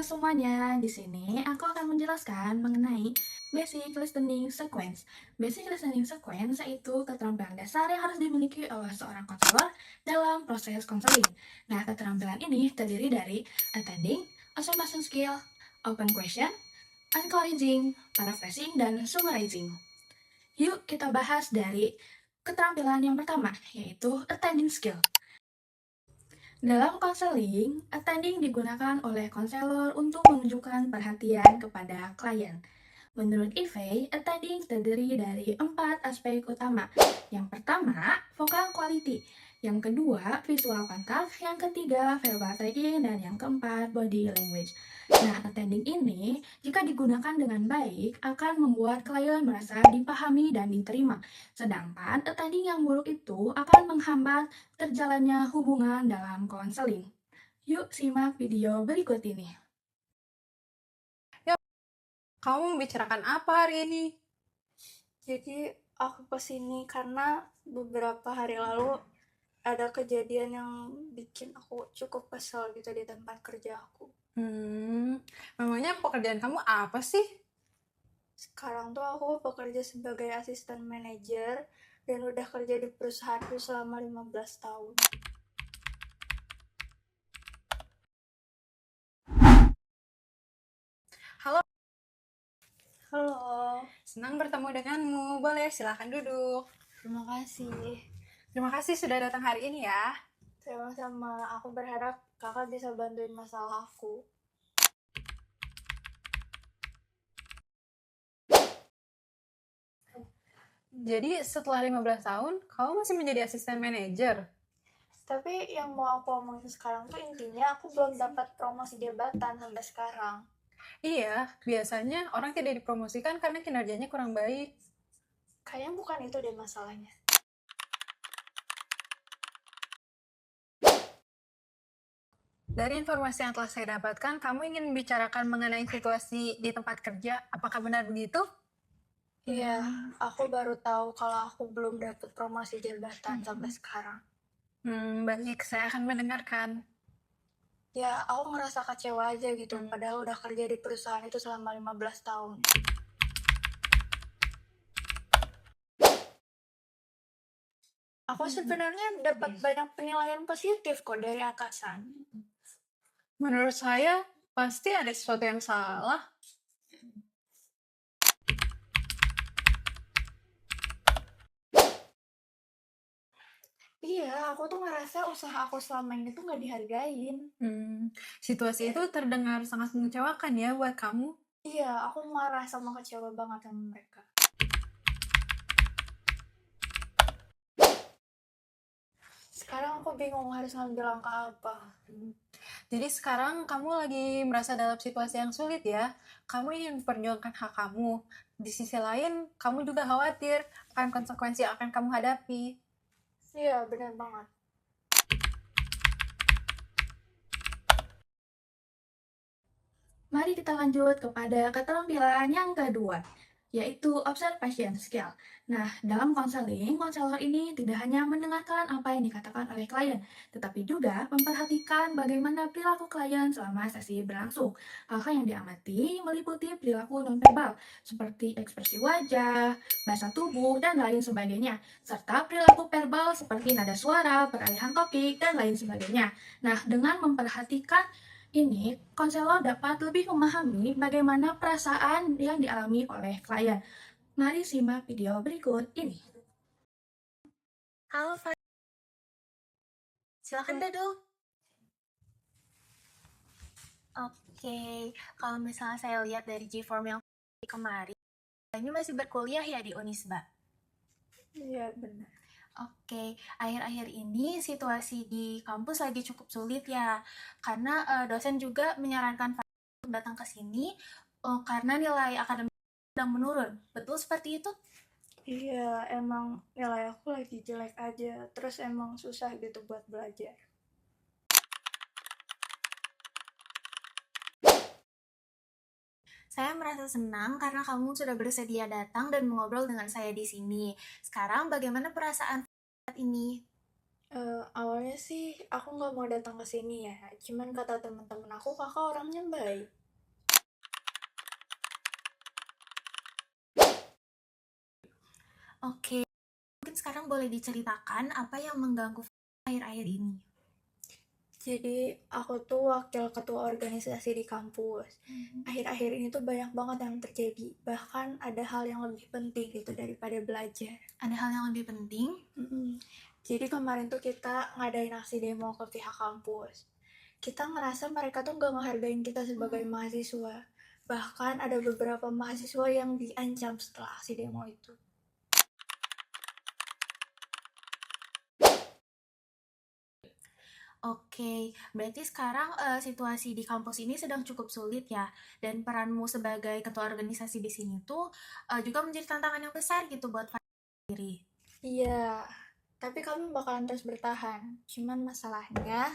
semuanya, di sini aku akan menjelaskan mengenai Basic Listening Sequence. Basic Listening Sequence yaitu keterampilan dasar yang harus dimiliki oleh seorang konselor dalam proses konseling. Nah, keterampilan ini terdiri dari attending, observation skill, open question, encouraging, paraphrasing, dan summarizing. Yuk kita bahas dari keterampilan yang pertama, yaitu attending skill. Dalam konseling, attending digunakan oleh konselor untuk menunjukkan perhatian kepada klien. Menurut Ivey, attending terdiri dari 4 aspek utama. Yang pertama, vocal quality. Yang kedua, visual kontak. Yang ketiga, verbal tracking. Dan yang keempat, body language. Nah, attending ini, jika digunakan dengan baik, akan membuat klien merasa dipahami dan diterima. Sedangkan attending yang buruk itu akan menghambat terjalannya hubungan dalam konseling. Yuk simak video berikut ini. Kamu membicarakan apa hari ini? Jadi aku kesini karena beberapa hari lalu ada kejadian yang bikin aku cukup kesel gitu di tempat kerja aku. Memangnya pekerjaan kamu apa sih? Sekarang tuh aku bekerja sebagai asisten manajer dan udah kerja di perusahaanku selama 15 tahun. Halo, Halo, senang bertemu denganmu. Boleh, silahkan duduk. terima kasih. Terima kasih sudah datang hari ini ya. Sama-sama, aku berharap kakak bisa bantuin masalah aku. Jadi setelah 15 tahun, kamu masih menjadi asisten manajer? Tapi yang mau aku omongin sekarang tuh intinya aku belum dapat promosi jabatan sampai sekarang. Iya, biasanya orang tidak dipromosikan karena kinerjanya kurang baik. Kayaknya bukan itu deh masalahnya. Dari informasi yang telah saya dapatkan, kamu ingin membicarakan mengenai situasi di tempat kerja. Apakah benar begitu? Iya, aku baru tahu kalau aku belum dapat promosi jabatan sampai sekarang. Baik, saya akan mendengarkan. Ya, aku ngerasa kecewa aja gitu, padahal udah kerja di perusahaan itu selama 15 tahun. Aku sebenarnya dapat banyak penilaian positif kok dari atasan. Menurut saya, pasti ada sesuatu yang salah. Iya, aku tuh ngerasa usaha aku selama ini tuh nggak dihargain. Situasi itu terdengar sangat mengecewakan ya buat kamu. Iya, aku marah sama kecewa banget sama mereka. Sekarang aku bingung harus ngambil langkah apa. Jadi sekarang kamu lagi merasa dalam situasi yang sulit ya. Kamu ingin memperjuangkan hak kamu. Di sisi lain, kamu juga khawatir akan konsekuensi yang akan kamu hadapi. Iya, benar banget. Mari kita lanjut kepada keterampilan yang kedua, yaitu observation skill. Nah, dalam konseling, konselor ini tidak hanya mendengarkan apa yang dikatakan oleh klien, tetapi juga memperhatikan bagaimana perilaku klien selama sesi berlangsung. Hal-hal yang diamati meliputi perilaku nonverbal, seperti ekspresi wajah, bahasa tubuh, dan lain sebagainya, serta perilaku verbal seperti nada suara, peralihan topik, dan lain sebagainya. Nah, dengan memperhatikan ini, konselor dapat lebih memahami bagaimana perasaan yang dialami oleh klien. Mari simak video berikut ini. Halo, silakan duduk. Oke, kalau misalnya saya lihat dari G-Form yang kemarin, ini masih berkuliah ya di Unisba? Iya, benar. Oke, akhir-akhir ini situasi di kampus lagi cukup sulit ya, karena dosen juga menyarankan untuk datang ke sini karena nilai akademik sedang menurun. Betul seperti itu? Iya, emang nilai aku lagi jelek aja, terus emang susah gitu buat belajar. Saya merasa senang karena kamu sudah bersedia datang dan mengobrol dengan saya di sini. Sekarang bagaimana perasaan saat ini? Awalnya sih aku nggak mau datang ke sini ya, cuman kata teman-teman aku kakak orangnya baik. Oke, mungkin sekarang boleh diceritakan apa yang mengganggu akhir-akhir ini. Jadi aku tuh wakil ketua organisasi di kampus. Akhir-akhir ini tuh banyak banget yang terjadi. Bahkan ada hal yang lebih penting gitu daripada belajar. Ada hal yang lebih penting? Jadi kemarin tuh kita ngadain aksi demo ke pihak kampus. Kita ngerasa mereka tuh gak ngehargain kita sebagai mahasiswa. Bahkan ada beberapa mahasiswa yang diancam setelah aksi demo itu. Oke, berarti sekarang situasi di kampus ini sedang cukup sulit ya, dan peranmu sebagai ketua organisasi di sini tuh juga menjadi tantangan yang besar gitu buat sendiri. Iya, tapi kami bakalan terus bertahan. Cuman masalahnya,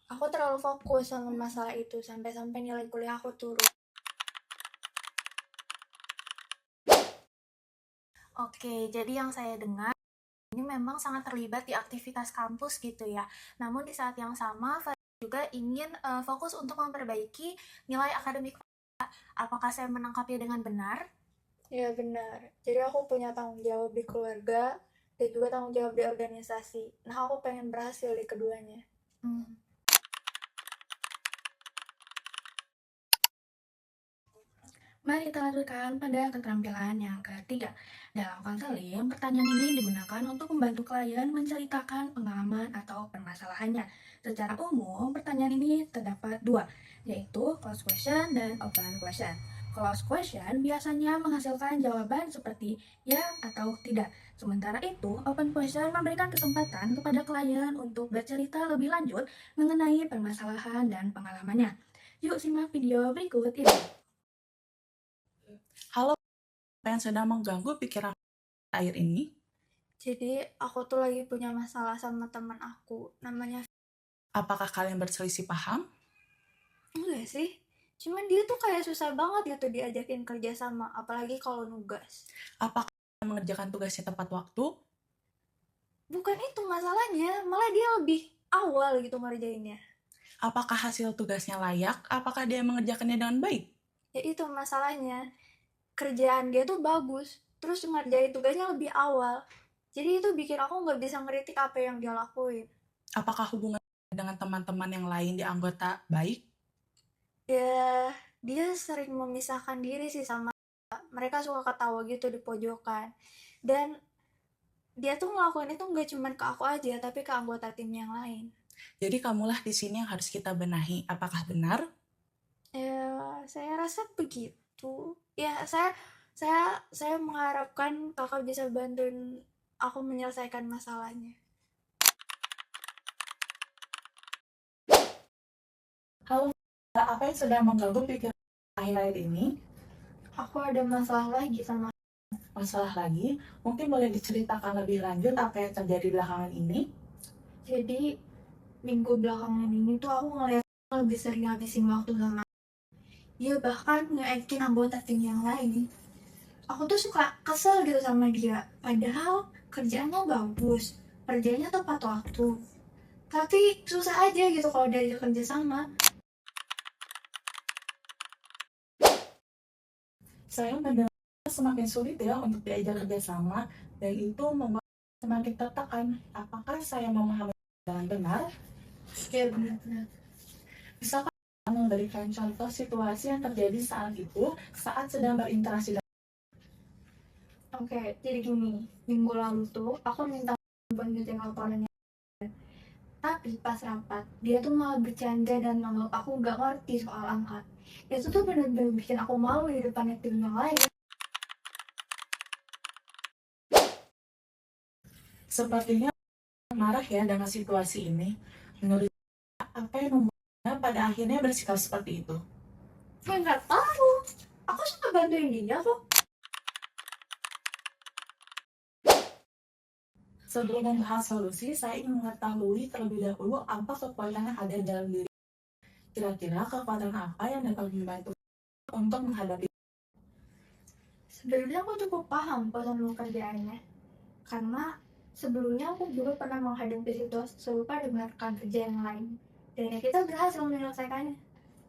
aku terlalu fokus sama masalah itu sampai-sampai nilai kuliah aku turun. Oke, jadi yang saya dengar ini memang sangat terlibat di aktivitas kampus gitu ya. Namun di saat yang sama, Fadil juga ingin fokus untuk memperbaiki nilai akademik. Apakah saya menangkapnya dengan benar? Ya benar, jadi aku punya tanggung jawab di keluarga dan juga tanggung jawab di organisasi. Nah aku pengen berhasil di keduanya. Mari kita lanjutkan pada keterampilan yang ketiga. Dalam konseling, pertanyaan ini digunakan untuk membantu klien menceritakan pengalaman atau permasalahannya. Secara umum, pertanyaan ini terdapat dua, yaitu closed question dan open question. Closed question biasanya menghasilkan jawaban seperti ya atau tidak. Sementara itu, open question memberikan kesempatan kepada klien untuk bercerita lebih lanjut mengenai permasalahan dan pengalamannya. Yuk simak video berikut ini. Halo, apa yang sedang mengganggu pikiran akhir ini? Jadi aku tuh lagi punya masalah sama teman aku, namanya Apakah kalian berselisih paham? enggak sih. Cuman dia tuh kayak susah banget gitu diajakin kerja sama, apalagi kalau nugas. Apakah kalian mengerjakan tugasnya tepat waktu? Bukan itu masalahnya, malah dia lebih awal gitu ngerjainnya. Apakah hasil tugasnya layak? Apakah dia mengerjakannya dengan baik? Ya itu masalahnya. Kerjaan dia tuh bagus, terus ngerjain tugasnya lebih awal. Jadi itu bikin aku nggak bisa ngeritik apa yang dia lakuin. Apakah hubungan dengan teman-teman yang lain di anggota baik? Ya, dia sering memisahkan diri sih sama mereka, suka ketawa gitu di pojokan. Dan dia tuh ngelakuin itu nggak cuma ke aku aja, tapi ke anggota tim yang lain. Jadi kamulah di sini yang harus kita benahi. Apakah benar? Ya, saya rasa begitu. Ya, saya mengharapkan kakak bisa bantuin aku menyelesaikan masalahnya. Halo, apa yang sedang mengganggu pikiran akhir-akhir ini? Aku ada masalah lagi sama. Masalah lagi? Mungkin boleh diceritakan lebih lanjut apa yang terjadi belakangan ini? Jadi minggu belakangan ini tuh aku ngeliat lebih sering habisin waktu sama dia, bahkan nge-acting anggota tim yang lain. Aku tuh suka kesel gitu sama dia, padahal kerjaannya bagus, kerjanya tepat waktu, tapi susah aja gitu kalau diajak kerja sama. Saya mendengar semakin sulit ya untuk diajak kerjasama, dan itu membuat semakin tertekan. Apakah saya memahami dengan benar? Ya benar-benar. Bisakah memberikan contoh situasi yang terjadi saat itu, saat sedang berinteraksi dengan... Oke, jadi gini, minggu lalu tuh aku minta bantuin laporannya, tapi pas rapat dia tuh malah bercanda dan nganggap aku nggak ngerti soal angka. Itu tuh benar-benar bikin aku malu di depan tim yang lain. Sepertinya marah ya dengan situasi ini. Menurut saya, apa yang membuatnya pada akhirnya bersikap seperti itu? Saya nggak tahu, aku suka bantuin dia kok. Sebelum membahas solusi, saya ingin mengetahui terlebih dahulu apa kekuatan yang ada dalam diri. Kira-kira kekuatan apa yang dapat membantu untuk menghadapi? Sebenarnya aku cukup paham pesan kerjaannya, karena Sebelumnya aku juga pernah menghadapi situasi serupa dengan rekan kerja yang lain. Dan ya kita berhasil menyelesaikannya.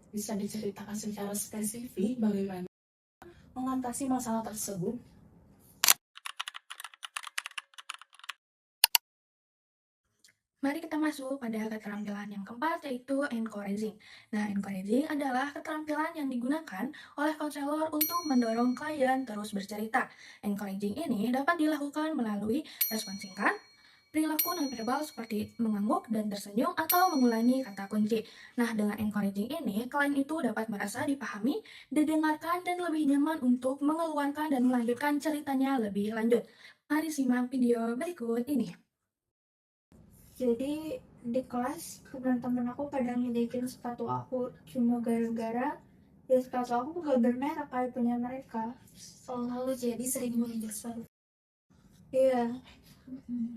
Bisa diceritakan secara spesifik bagaimana mengatasi masalah tersebut? Mari kita masuk pada keterampilan yang keempat, yaitu encouraging. Nah, encouraging adalah keterampilan yang digunakan oleh konselor untuk mendorong klien terus bercerita. Encouraging ini dapat dilakukan melalui respon singkat, perilaku nonverbal seperti mengangguk dan tersenyum atau mengulangi kata kunci. Nah, dengan encouraging ini, klien itu dapat merasa dipahami, didengarkan, dan lebih nyaman untuk mengeluarkan dan melanjutkan ceritanya lebih lanjut. Mari simak video berikut ini. Jadi di kelas teman-teman aku pada ngejekin sepatu aku cuma gara-gara ya sepatu aku gak bermerek kayak punya mereka. Lalu jadi sering menginjak sepatu. Iya,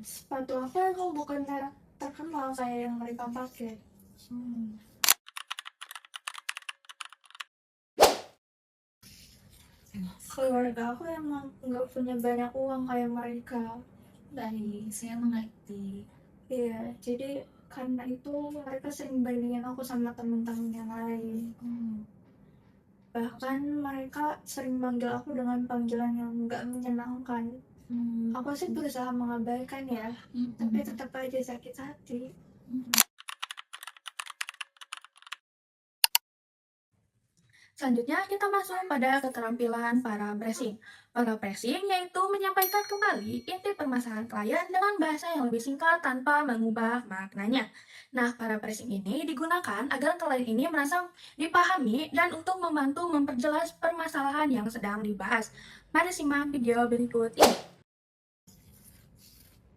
sepatu aku emang bukan merek terkenal kayak yang mereka pakai. Keluarga aku emang nggak punya banyak uang kayak mereka. Baik, saya mengerti. Iya, jadi karena itu mereka sering bandingin aku sama teman-teman yang lain. Bahkan mereka sering manggil aku dengan panggilan yang nggak menyenangkan. Aku sih berusaha mengabaikan ya, tapi tetap aja sakit hati. Selanjutnya kita masuk pada keterampilan paraphrasing. Paraphrasing yaitu menyampaikan kembali inti permasalahan klien dengan bahasa yang lebih singkat tanpa mengubah maknanya. Nah, paraphrasing ini digunakan agar klien ini merasa dipahami dan untuk membantu memperjelas permasalahan yang sedang dibahas. Mari simak video berikut ini.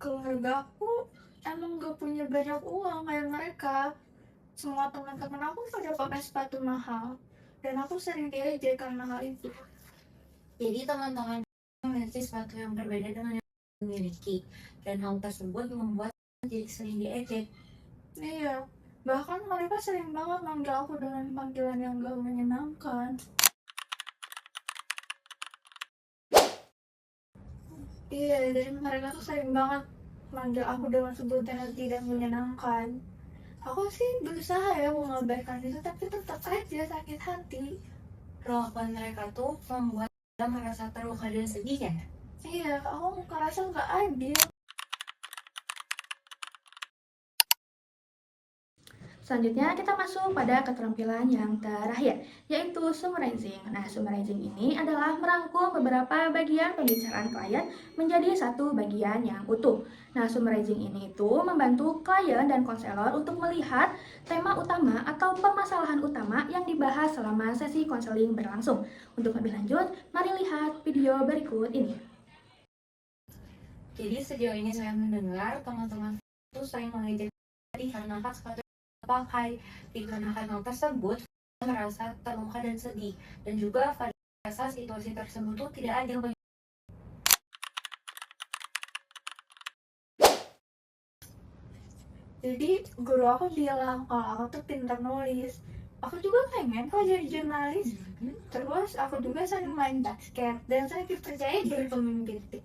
Keluarga aku emang gak punya banyak uang kayak mereka. Semua teman-teman aku pada pakai sepatu mahal, dan aku sering diejek karena hal itu. Jadi teman-teman memiliki sepatu yang berbeda dengan yang dimiliki, dan hal tersebut membuat jadi sering diejek. Iya, bahkan mereka sering banget manggil aku dengan panggilan yang gak menyenangkan. Iya, dan mereka tuh sering banget manggil aku dengan sebutan yang tidak menyenangkan. Aku sih berusaha ya mengabaikan itu, tapi tetap aja sakit hati. Perlakuan mereka tuh membuat kita merasa terluka dan sedih ya. Iya, aku ngerasa gak adil. Selanjutnya kita masuk pada keterampilan yang terakhir, yaitu summarizing. Nah, summarizing ini adalah merangkum beberapa bagian pembicaraan klien menjadi satu bagian yang utuh. Nah, summarizing ini itu membantu klien dan konselor untuk melihat tema utama atau permasalahan utama yang dibahas selama sesi konseling berlangsung. Untuk lebih lanjut, mari lihat video berikut ini. Jadi sejauh ini saya mendengar teman-teman itu sering mengejek karena sepatu pakai, dikarenakan hal tersebut merasa terluka dan sedih, dan juga merasa situasi tersebut tuh tidak adil bagi. Jadi guru aku bilang kalau aku tuh pintar nulis. Aku juga pengen kok jadi jurnalis. Terus aku juga sering main basket dan saya dipercaya jadi pemimpin tim.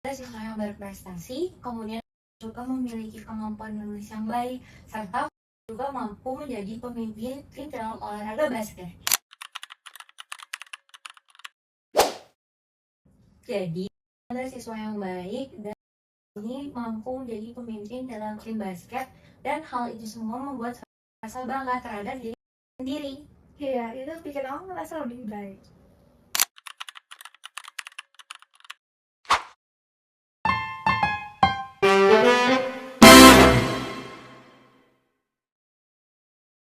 Ada siswa yang berprestasi, kemudian juga memiliki kemampuan menulis yang baik, serta juga mampu menjadi pemimpin tim dalam olahraga basket. Jadi, ada siswa yang baik dan ini mampu menjadi pemimpin dalam tim basket, dan hal itu semua membuat saya merasa bangga terhadap diri sendiri. Iya, itu bikin aku ngerasa lebih baik.